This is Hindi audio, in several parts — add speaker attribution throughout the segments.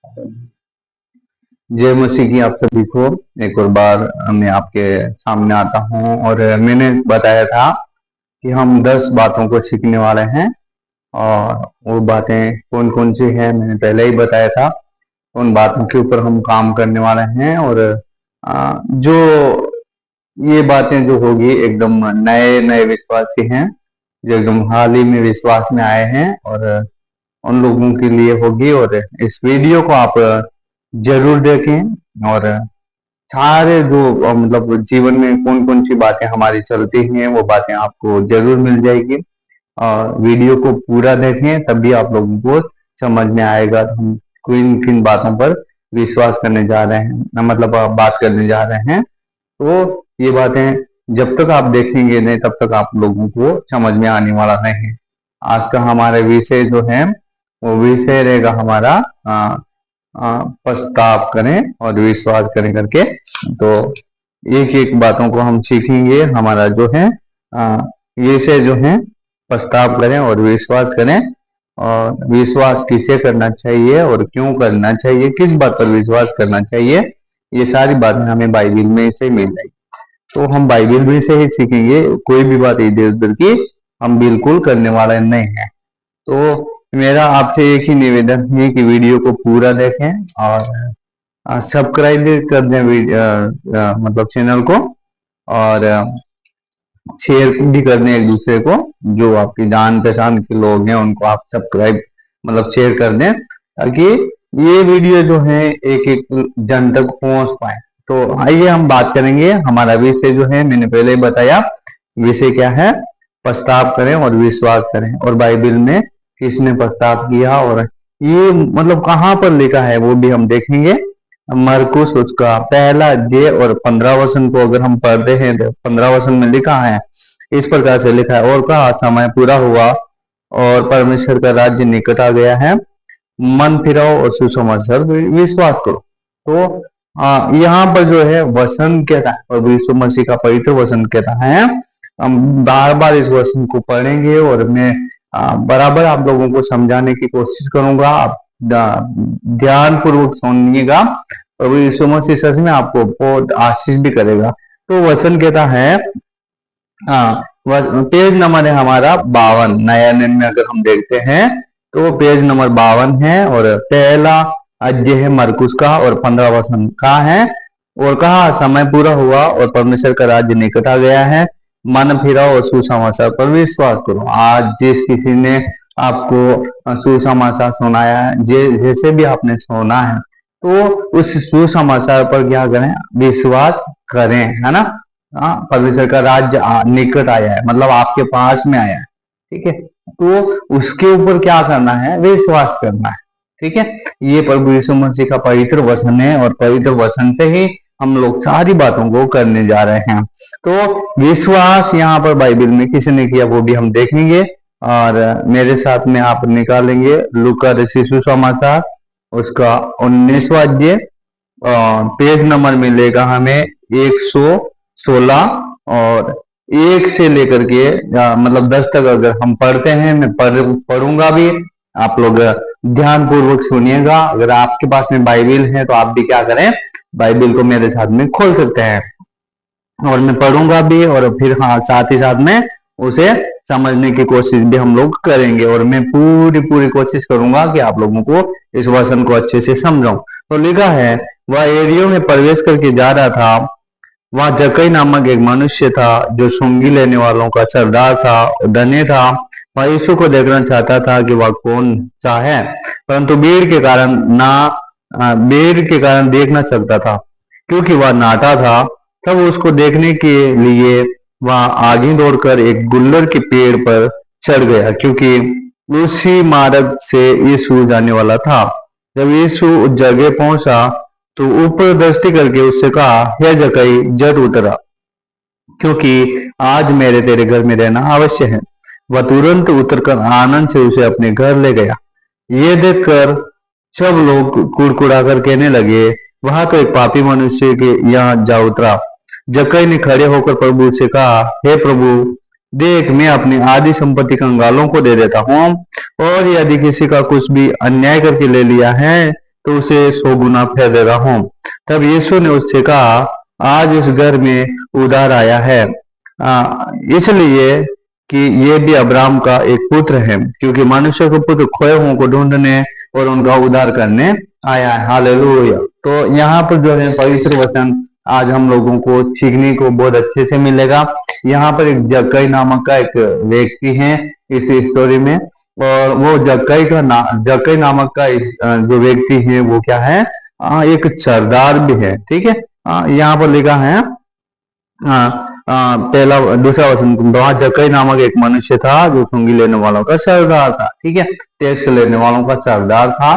Speaker 1: जय मसीह की आप सभी को एक और बार मैं आपके सामने आता हूँ। और मैंने बताया था कि हम 10 बातों को सीखने वाले हैं। और वो बातें कौन कौन सी हैं मैंने पहले ही बताया था। उन बातों के ऊपर हम काम करने वाले हैं। और जो ये बातें जो होगी एकदम नए नए विश्वासी हैं जो एकदम हाल ही में विश्वास में आए हैं, और उन लोगों के लिए होगी। और इस वीडियो को आप जरूर देखें। और सारे जो मतलब जीवन में कौन कौन सी बातें हमारी चलती हैं वो बातें आपको जरूर मिल जाएगी। और वीडियो को पूरा देखें तभी आप लोगों को समझ में आएगा हम किन किन बातों पर विश्वास करने जा रहे हैं, मतलब बात करने जा रहे हैं। तो ये बातें जब तक आप देखेंगे नहीं तब तक आप लोगों को समझ में आने वाला नहीं है। आज का हमारा विषय जो है वो विषय रहेगा हमारा पश्चाताप करें और विश्वास करें करके। तो एक एक बातों को हम सीखेंगे। हमारा जो है विषय जो है पश्चाताप करें और विश्वास करें। और विश्वास किसे करना चाहिए और क्यों करना चाहिए, किस बात पर विश्वास करना चाहिए, ये सारी बातें हमें बाइबिल में से मिल जाएगी। तो हम बाइबिल में से ही सीखेंगे, कोई भी बात इधर उधर की हम बिल्कुल करने वाले नहीं है। तो मेरा आपसे एक ही निवेदन है कि वीडियो को पूरा देखें और सब्सक्राइब कर दें मतलब चैनल को। और शेयर भी कर दें एक दूसरे को, जो आपकी जान पहचान के लोग हैं उनको आप सब्सक्राइब मतलब शेयर कर दें, ताकि ये वीडियो जो है एक एक जन तक पहुंच पाए। तो आइए हम बात करेंगे। हमारा विषय जो है मैंने पहले ही बताया, विषय क्या है, पश्चाताप करें और विश्वास करें। और बाइबल में किसने पश्चाताप किया और ये मतलब कहाँ पर लिखा है वो भी हम देखेंगे। मरकुस उसका पहला अध्याय और 15 वचन को अगर हम पढ़ते हैं तो 15 वचन में लिखा है, इस प्रकार से लिखा है, और कहा समय पूरा हुआ और परमेश्वर का राज्य निकट आ गया है, मन फिराओ और सुसमाचार विश्वास करो। तो यहाँ पर जो है वचन कहता है और यीशु मसीह का पवित्र वचन कहता है। हम बार बार इस वचन को पढ़ेंगे और मैं बराबर आप लोगों को समझाने की कोशिश करूंगा। आप ध्यान पूर्वक सुनिएगा, प्रभु यीशु मसीह सच में आपको बहुत आशीष भी करेगा। तो वचन कहता है, पेज नंबर है हमारा 52, नया नियम में अगर हम देखते हैं तो पेज नंबर 52 है। और पहला अध्याय है मरकुस का और 15 वचन का है। और कहा समय पूरा हुआ और परमेश्वर का राज्य निकट आ गया है, मन फिराओ और सुसमाचार पर विश्वास करो। आज जिस किसी ने आपको सुसमाचार सुनाया है, जैसे भी आपने सुना है, तो उस सुसमाचार पर क्या करें, विश्वास करें, है ना। परमेश्वर का राज्य निकट आया है, मतलब आपके पास में आया है, ठीक है। तो उसके ऊपर क्या करना है, विश्वास करना है, ठीक है। ये प्रभु यीशु मसीह का पवित्र वचन है और पवित्र वचन से ही हम लोग सारी बातों को करने जा रहे हैं। तो विश्वास यहाँ पर बाइबल में किसने किया वो भी हम देखेंगे। और मेरे साथ में आप निकालेंगे लूका रचित सुसमाचार उसका 19वां अध्याय, पेज नंबर मिलेगा हमें 116। और 1 से लेकर के मतलब 10 तक अगर हम पढ़ते हैं, मैं पढ़ूंगा भी, आप लोग ध्यान पूर्वक सुनिएगा। अगर आपके पास में बाइबल है तो आप भी क्या करें, बाइबल को मेरे साथ में खोल सकते हैं और मैं पढ़ूंगा भी, और फिर साथ ही साथ में उसे समझने की कोशिश भी हम लोग करेंगे। और मैं पूरी कोशिश करूंगा कि आप लोगों को इस वचन को अच्छे से समझाऊं। तो लिखा है, वह एरियो में प्रवेश करके जा रहा था, वहां जक्कई नामक एक मनुष्य था जो सूंघी लेने वालों का सरदार था, धनी था। वह यीशु को देखना चाहता था कि वह कौन सा है, परंतु भीड़ के कारण देख न सकता था, क्योंकि वह नाटा था। तब उसको देखने के लिए वह आगे दौड़कर एक गुल्लर के पेड़ पर चढ़ गया, क्योंकि उसी मार्ग से यीशु जाने वाला था। जब यीशु उस जगह पहुंचा तो ऊपर दृष्टि करके उससे कहा, हे जक्कई, जट उतरा, क्योंकि आज मेरे तेरे घर में रहना अवश्य है। वह तुरंत उतरकर आनंद से उसे अपने घर ले गया। ये देखकर सब लोग कुड़कुड़ा कर कहने लगे, वहां तो एक पापी मनुष्य के यहाँ जा उतरा। जक्कई ने खड़े होकर प्रभु से कहा, हे प्रभु, देख, मैं अपनी आधी संपत्ति कंगालों को दे देता हूँ, और यदि किसी का कुछ भी अन्याय करके ले लिया है तो उसे 100 गुना फेर देता हूँ। तब यीशु ने उससे कहा, आज इस घर में उद्धार आया है, इसलिए कि ये भी अब्राहम का एक पुत्र है, क्योंकि मनुष्य को पुत्र खोए हुओं को ढूंढने और उनका उद्धार करने आया है। हालेलुया। तो यहाँ पर जो है पवित्र वचन आज हम लोगों को सीखने को बहुत अच्छे से मिलेगा। यहाँ पर एक जक्कई नामक का एक व्यक्ति है इस स्टोरी में, और वो जक्कई नामक का जो व्यक्ति है वो क्या है, एक सरदार भी है। ठीक है, यहाँ पर लिखा है पहला दूसरा वचन, वहां जक्कई नामक एक मनुष्य था जो सूंगी लेने वालों का सरदार था। ठीक है, टैक्स लेने वालों का सरदार था,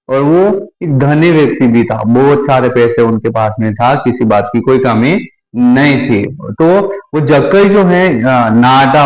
Speaker 1: और वो एक धनी व्यक्ति भी था, बहुत सारे पैसे उनके पास में था, किसी बात की कोई कमी नहीं थी। तो वो जक्कई जो है, नाटा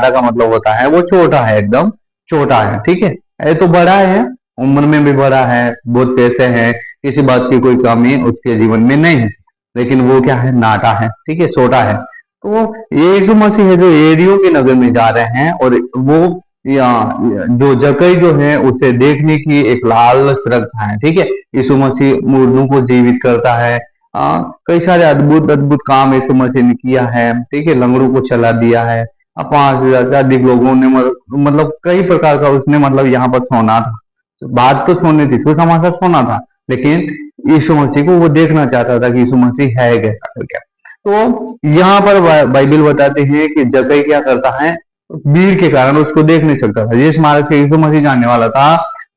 Speaker 1: का मतलब होता है वो छोटा है, एकदम छोटा है। ठीक है, ये तो बड़ा है, उम्र में भी बड़ा है, बहुत पैसे हैं, किसी बात की कोई कमी उसके जीवन में नहीं है, लेकिन वो क्या है, नाटा है। ठीक है, छोटा है। तो यीशु मसीह है जो एरियो के नगर में जा रहे हैं, और वो जो जक्कई जो है उसे देखने की एक लालच रखता है। ठीक है, यीशु मसीह मुर्दों को जीवित करता है, कई सारे अद्भुत अद्भुत काम यीशु मसीह ने किया है। ठीक है, लंगड़ों को चला दिया है, 5,000 से अधिक लोगों ने मतलब कई प्रकार का उसने मतलब यहाँ पर सोना था, बात तो सोने थी, सुसमाचार सोना था, लेकिन यीशु मसीह को वो देखना चाहता था कि यीशु मसीह है कैसा करके। तो यहाँ पर बाइबल बताते हैं कि जक्कई क्या करता है, भीड़ के कारण उसको देख नहीं सकता था। जिस मार्ग से यीशु मसीह जाने वाला था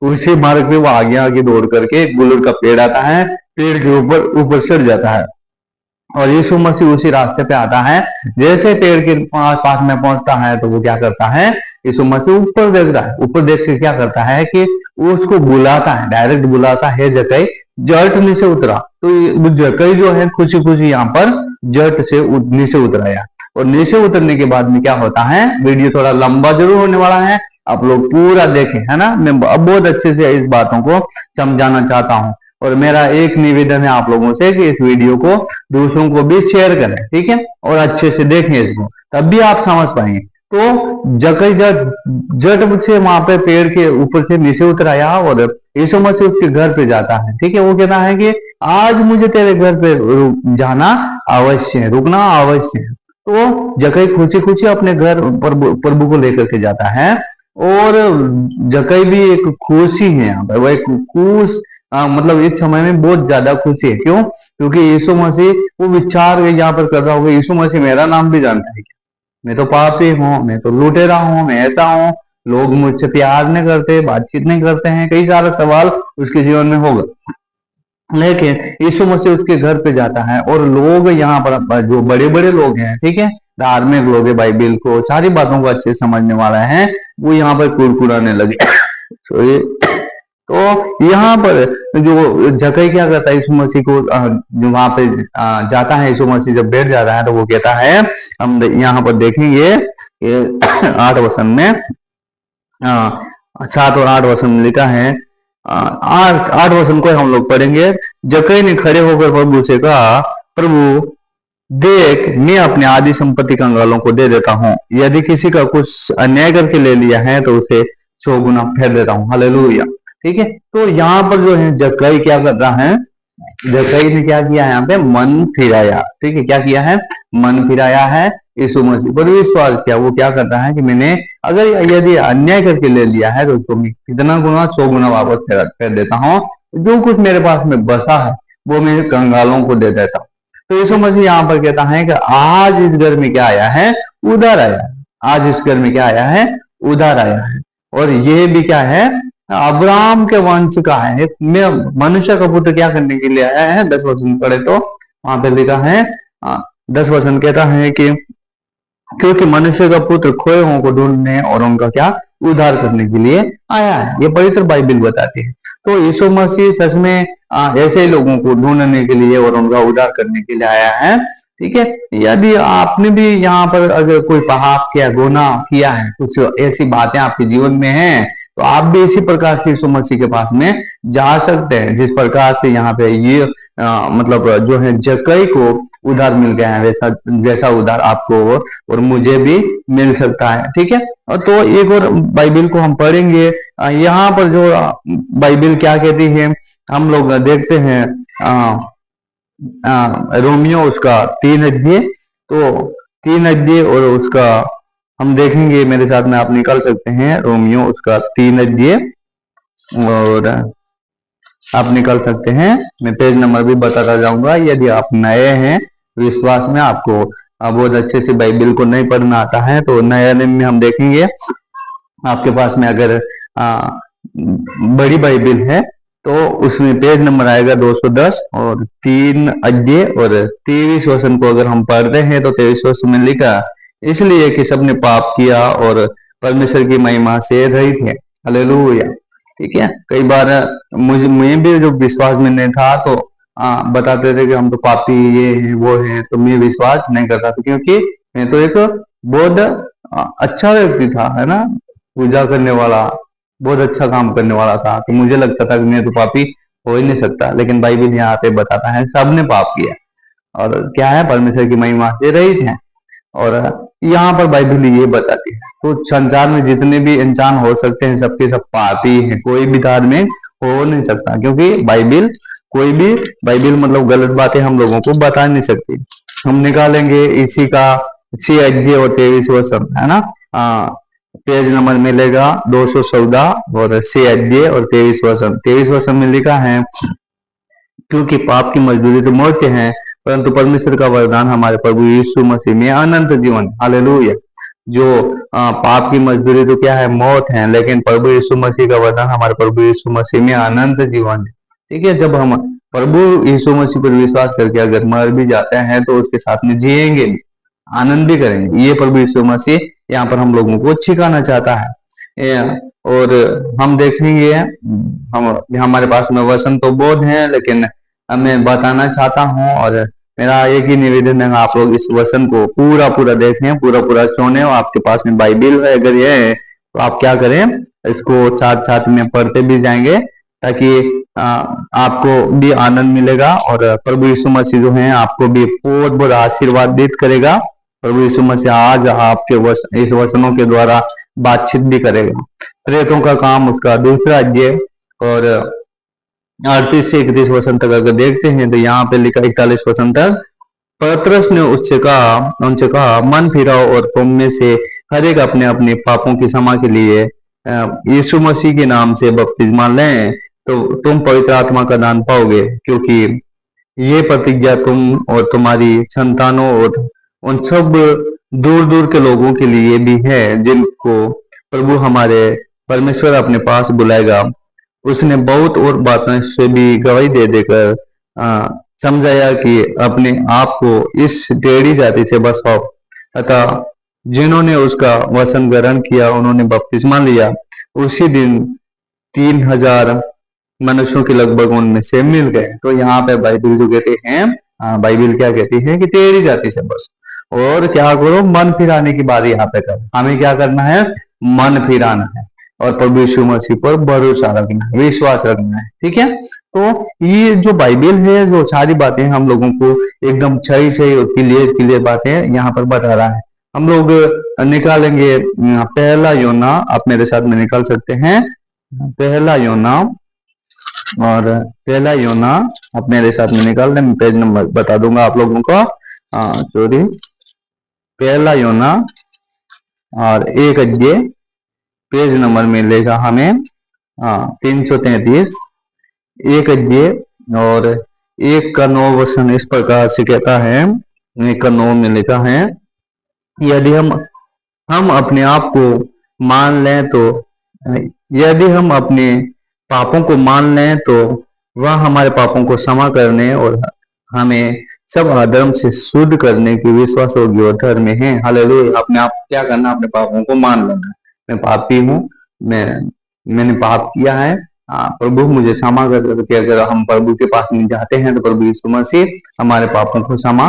Speaker 1: उसी मार्ग पे वो आगे आगे दौड़ करके एक गुलर का पेड़ आता है, पेड़ के ऊपर चढ़ जाता है, और यीशु मसीह उसी रास्ते पे आता है। जैसे पेड़ के पास में पहुंचता है तो वो क्या करता है, यीशु मसीह ऊपर देखता है, ऊपर देख के क्या करता है कि वो उसको बुलाता है, डायरेक्ट बुलाता है, जक्कई जट नीचे उतरा। तो जक्कई जो है खुशी खुशी यहाँ पर जट से नीचे उतराया, और नीचे उतरने के बाद में क्या होता है, वीडियो थोड़ा लंबा जरूर होने वाला है, आप लोग पूरा देखें, है ना। मैं बहुत अच्छे से इस बातों को समझाना चाहता हूँ, और मेरा एक निवेदन है आप लोगों से कि इस वीडियो को दूसरों को भी शेयर करें। ठीक है, और अच्छे से देखें इसको, तब भी आप समझ पाएंगे। तो जक्कई जट से वहां पे पेड़ के ऊपर से नीचे उतर आया, और यीशु मसीह उसके घर पे जाता है। ठीक है, वो कहता है कि आज मुझे तेरे घर पे जाना अवश्य है, रुकना अवश्य है। तो जक्कई खुशी खुशी अपने घर प्रभु को लेकर के जाता है, और जक्कई भी एक खुशी है यहाँ पर, वो एक खुश मतलब इस समय में बहुत ज्यादा खुशी है। क्यों? क्योंकि यीशु मसीह वो विचार यहाँ पर कर रहा होगा, यीशु मसीह मेरा नाम भी जानता है, मैं तो पापी हूँ, मैं तो लुटेरा हूँ, मैं ऐसा हूँ, लोग मुझसे प्यार नहीं करते, बातचीत नहीं करते हैं, कई सारे सवाल उसके जीवन में होगा। लेकिन यीशु मसीह उसके घर पे जाता है, और लोग यहाँ पर जो बड़े बड़े लोग हैं, ठीक है, धार्मिक लोग हैं, बाइबल को सारी बातों को अच्छे समझने वाला है, वो यहाँ पर कुरकुराने लगे। तो यहाँ पर जो जक्कई क्या करता है, यीशु मसीह को जो वहां पे जाता है, यीशु मसीह जब बैठ जाता है तो वो कहता है, हम यहाँ पर देखेंगे 8 वचन में, 7 और 8 वचन में लिखा है, 8 वचन को हम लोग पढ़ेंगे। जक्कई ने खड़े होकर प्रभु से कहा, प्रभु देख, मैं अपने आदि संपत्ति कंगालों को दे देता हूँ, यदि किसी का कुछ अन्याय करके ले लिया है तो उसे 100 गुना फेर देता हूँ। हालेलुया। ठीक है, तो यहाँ पर जो है जक्कई क्या कर रहा है, जक्कई ने क्या किया है, यहाँ पे मन फिराया। ठीक है, क्या किया है, मन फिराया है, यीशु मसीह पर विश्वास किया। वो क्या करता है कि मैंने अगर यदि अन्याय करके ले लिया है तो उसको मैं कितना गुना, 100 गुना वापस फेर देता हूँ, जो कुछ मेरे पास में बसा है वो मैं कंगालों को दे देता हूँ। तो यीशु मसीह यहाँ पर कहता है कि आज इस घर में क्या आया है, उधार आया है। आज इस घर में क्या आया है, उधार आया है। और ये भी क्या है, अब्राहम के वंश का है, मैं मनुष्य का पुत्र क्या करने के लिए आया है। 10 वचन पढ़े तो वहां पे लिखा है, 10 वचन कहता है कि क्योंकि मनुष्य का पुत्र खोए हुओं को ढूंढने और उनका क्या उद्धार करने के लिए आया है। ये पवित्र बाइबल बताती है। तो यीशु मसीह सच में ऐसे लोगों को ढूंढने के लिए और उनका उद्धार करने के लिए आया है। ठीक है, यदि आपने भी यहाँ पर अगर कोई पाप किया, गुनाह किया है, कुछ ऐसी बातें आपके जीवन में हैं, तो आप भी इसी प्रकार से यीशु मसीह के पास में जा सकते हैं, जिस प्रकार से यहाँ पे ये मतलब जो है जक्कई को उधार मिल गया है, वैसा उधार आपको और मुझे भी मिल सकता है। ठीक है, और तो एक और बाइबल को हम पढ़ेंगे। यहाँ पर जो बाइबल क्या कहती है हम लोग देखते हैं रोमियो उसका 3 अध्याय, तो 3 अध्याय और उसका हम देखेंगे, मेरे साथ में आप निकाल सकते हैं रोमियो उसका 3 अध्याय, और आप निकाल सकते हैं। मैं पेज नंबर भी बताता जाऊंगा। यदि आप नए हैं विश्वास में, आपको बहुत अच्छे से बाइबिल को नहीं पढ़ना आता है, तो नए नियम में हम देखेंगे आपके पास में अगर बड़ी बाइबिल है तो उसमें पेज नंबर आएगा 210, और 3 अध्याय और 23 वचन को अगर हम पढ़ते हैं तो 23 वचन में लिखा, इसलिए कि सबने पाप किया और परमेश्वर की महिमा से रहित है। हालेलुया। ठीक है। कई बार मैं भी जो विश्वास में नहीं था, तो बताते थे कि हम तो पापी, ये है वो है, तो मैं विश्वास नहीं करता था, क्योंकि मैं तो एक बहुत अच्छा व्यक्ति था, है ना, पूजा करने वाला, बहुत अच्छा काम करने वाला था। तो मुझे लगता था कि मैं तो पापी हो ही नहीं सकता, लेकिन बाइबिल यहाँ पे बताता है सबने पाप किया और क्या है, परमेश्वर की महिमा से रहित है। और यहाँ पर बाइबिल ये बताती है, तो संसार में जितने भी इंसान हो सकते हैं सबके सब पापी हैं, कोई भी धार्मिक हो नहीं सकता, क्योंकि बाइबिल कोई भी, बाइबिल मतलब गलत बातें हम लोगों को बता नहीं सकती। हम निकालेंगे इसी का 6 अध्याय और 23 वचन, है ना, पेज नंबर मिलेगा 214 और 6 अध्याय और 23 वचन। 23 वचन में लिखा है, क्योंकि पाप की मजदूरी तो मौत है, परंतु परमेश्वर का वरदान हमारे प्रभु यीशु मसीह में अनंत जीवन। हालेलुया। जो पाप की मजदूरी तो क्या है, मौत है, लेकिन प्रभु यीशु मसीह का वरदान हमारे प्रभु यीशु मसीह में अनंत जीवन है। ठीक है। जब हम प्रभु यीशु मसीह पर विश्वास करके अगर मर भी जाते हैं तो उसके साथ में जिएंगे भी, आनंद भी करेंगे। ये प्रभु यीशु मसीह यहाँ पर हम लोगों को सिखाना चाहता है। और हम देखेंगे, हम हमारे पास में वचन तो बहुत है, लेकिन मैं बताना चाहता हूँ, और मेरा एक ही निवेदन है, आप लोग इस वचन को पूरा पूरा देखें, पूरा पूरा सुने। और आपके पास में बाइबिल है अगर ये है, तो आप क्या करें, इसको साथ साथ में पढ़ते भी जाएंगे, ताकि आपको भी आनंद मिलेगा, और प्रभु यीशु मसीह जो है आपको भी बहुत बहुत आशीर्वादित करेगा। प्रभु यीशु मसीह आज आपके इस वचनों के द्वारा बातचीत भी करेगा। प्रेरितों का काम उसका 2 अध्याय और 38 से 31 वचन तक अगर देखते हैं, तो यहाँ पे लिखा 41 वचन तक, पतरस ने उनसे कहा, मन फिराओ और तुम में से हर एक अपने अपने पापों की क्षमा के लिए यीशु मसीह के नाम से बपतिस्मा लें, तो तुम पवित्र आत्मा का दान पाओगे, क्योंकि ये प्रतिज्ञा तुम और तुम्हारी संतानों और उन सब दूर दूर के लोगों के लिए भी है जिनको प्रभु हमारे परमेश्वर अपने पास बुलाएगा। उसने बहुत और बातों से भी गवाही दे देकर समझाया कि अपने आप को इस टेढ़ी जाति से बचाओ। अतः जिन्होंने उसका वचन ग्रहण किया उन्होंने बपतिस्मा लिया। उसी दिन 3,000 मनुष्यों के लगभग उनमें से मिल गए। तो यहाँ पे बाइबिल जो कहते हैं, बाइबिल क्या कहती है कि टेढ़ी जाति से बस, और क्या करो, मन फिराने की बात यहाँ पे कर, हमें क्या करना है, मन फिराना है, और प्रभु यीशु मसीह पर भरोसा रखना है, विश्वास रखना है। ठीक है। तो ये जो बाइबिल है, जो सारी बातें हम लोगों को एकदम सही सही और क्लियर बातें यहाँ पर बता रहा है। हम लोग निकालेंगे पहला योना, आप मेरे साथ में निकाल सकते हैं, पहला योना, और पहला योना आप मेरे साथ में निकाल दें, पेज नंबर बता दूंगा आप लोगों को, सॉरी, पहला योना और 1 अध्याय, पेज नंबर मिलेगा हमें 333, 1 अध्याय और 1 का 9 वचन इस प्रकार से कहता है, 1 का 9 में लिखा है, यदि हम अपने आप को मान लें तो, यदि हम अपने पापों को मान लें तो वह हमारे पापों को क्षमा करने और हमें सब अधर्म से शुद्ध करने की विश्वास योग्य और धर्म है। हालेलुया। अपने आप क्या करना, अपने पापों को मान लेना, मैं पापी हूँ, मैंने पाप किया है, प्रभु मुझे क्षमा कर दो। अगर हम प्रभु के पास में जाते हैं तो प्रभु यीशु मसीह हमारे पापों को क्षमा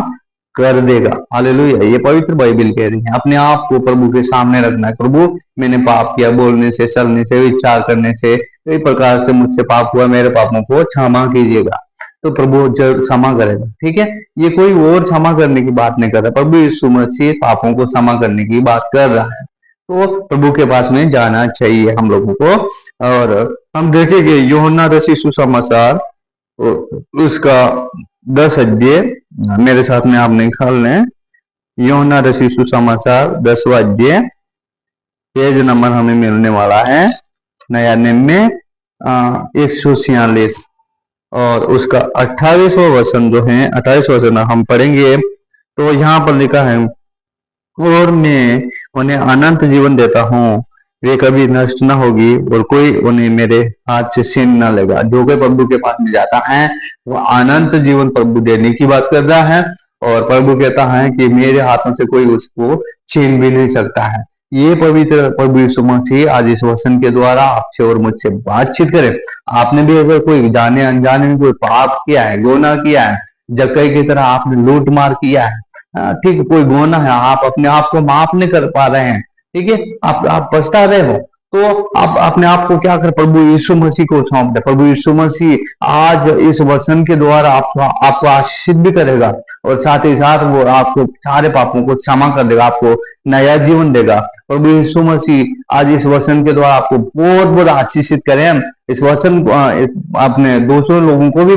Speaker 1: कर देगा। हालेलुया। ये पवित्र बाइबिल कह रही है, अपने आप को प्रभु के सामने रखना है, प्रभु मैंने पाप किया, बोलने से, चलने से, विचार करने से, कई प्रकार से मुझसे पाप हुआ, मेरे पापों को क्षमा कीजिएगा, तो प्रभु जरूर क्षमा करेगा। ठीक है। ये कोई और क्षमा करने की बात नहीं कर रहा, प्रभु यीशु मसीह पापों को क्षमा करने की बात कर रहा है। तो प्रभु के पास में जाना चाहिए हम लोगों को। और हम देखेंगे यूहन्ना रचित सुसमाचार उसका 10 अध्याय, मेरे साथ में आप निकाल लें। यूहन्ना रचित सुसमाचार 10वां अध्याय, पेज नंबर हमें मिलने वाला है 146 और उसका 28वां वचन जो है 28वां वचन हम पढ़ेंगे। तो यहाँ पर लिखा है, और मैं उन्हें अनंत जीवन देता हूँ, वे कभी नष्ट न होगी और कोई उन्हें मेरे हाथ से छीन न लेगा। जो कोई प्रभु के पास में जाता है वो अनंत जीवन प्रभु देने की बात कर रहा है, और प्रभु कहता है कि मेरे हाथों से कोई उसको छीन भी नहीं सकता है। ये पवित्र प्रभु यीशु मसीह आज इस वचन के द्वारा आपसे और मुझसे बातचीत करे। आपने भी अगर कोई जाने अनजाने में कोई पाप किया है, गुनाह किया है, जक्कई की तरह आपने लूट मार किया है, ठीक है, कोई गुनाह है, आप अपने आप को माफ नहीं कर पा रहे हैं, ठीक है, आप पछता रहे हो, तो आप अपने आप को क्या कर, प्रभु यीशु मसीह को सौंप दे। प्रभु यीशु मसीह आज इस वचन के द्वारा आपको आशीषित भी करेगा, और साथ ही साथ वो आपको सारे पापों को क्षमा कर देगा, आपको नया जीवन देगा। प्रभु यीशु मसीह आज इस वचन के द्वारा आपको बहुत बहुत आशीषित करें। इस वचन अपने दूसरों लोगों को भी